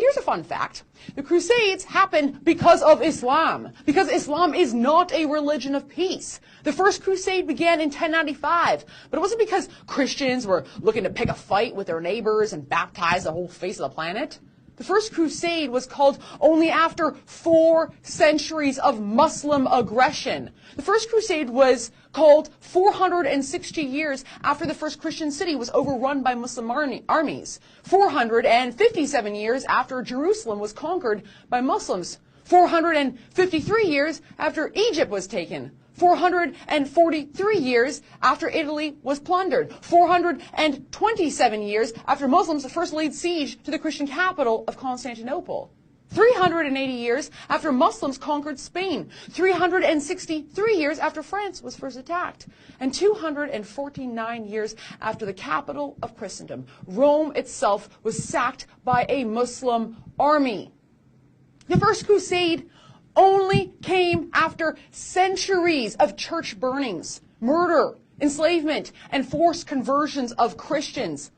here's a fun fact. The Crusades happened because of Islam, because Islam is not a religion of peace. The First Crusade began in 1095, but it wasn't because Christians were looking to pick a fight with their neighbors and baptize the whole face of the planet. The First Crusade was called only after 4 centuries of Muslim aggression. The First Crusade was called 460 years after the first Christian city was overrun by Muslim armies. 457 years after Jerusalem was conquered by Muslims. 453 years after Egypt was taken. 443 years after Italy was plundered. 427 years after Muslims first laid siege to the Christian capital of Constantinople. 380 years after Muslims conquered Spain. 363 years after France was first attacked. And 249 years after the capital of Christendom, Rome itself, was sacked by a Muslim army. The First Crusade only came after centuries of church burnings, murder, enslavement, and forced conversions of Christians,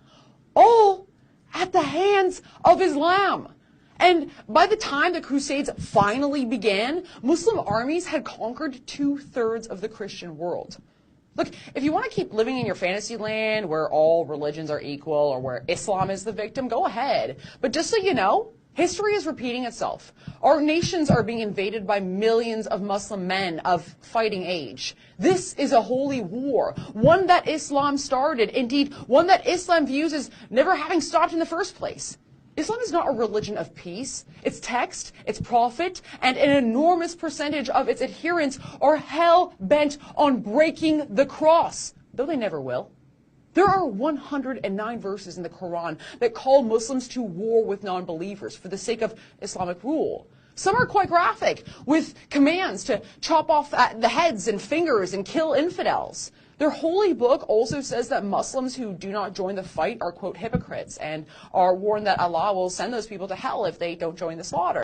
all at the hands of Islam. And by the time the Crusades finally began, Muslim armies had conquered 2/3 of the Christian world. Look, if you want to keep living in your fantasy land where all religions are equal or where Islam is the victim, go ahead. But just so you know, history is repeating itself. Our nations are being invaded by millions of Muslim men of fighting age. This is a holy war, one that Islam started, indeed, one that Islam views as never having stopped in the first place. Islam is not a religion of peace. Its text, its prophet, and an enormous percentage of its adherents are hell-bent on breaking the cross, though they never will. There are 109 verses in the Quran that call Muslims to war with non-believers for the sake of Islamic rule. Some are quite graphic, with commands to chop off the heads and fingers and kill infidels. Their holy book also says that Muslims who do not join the fight are, quote, hypocrites, and are warned that Allah will send those people to hell if they don't join the slaughter.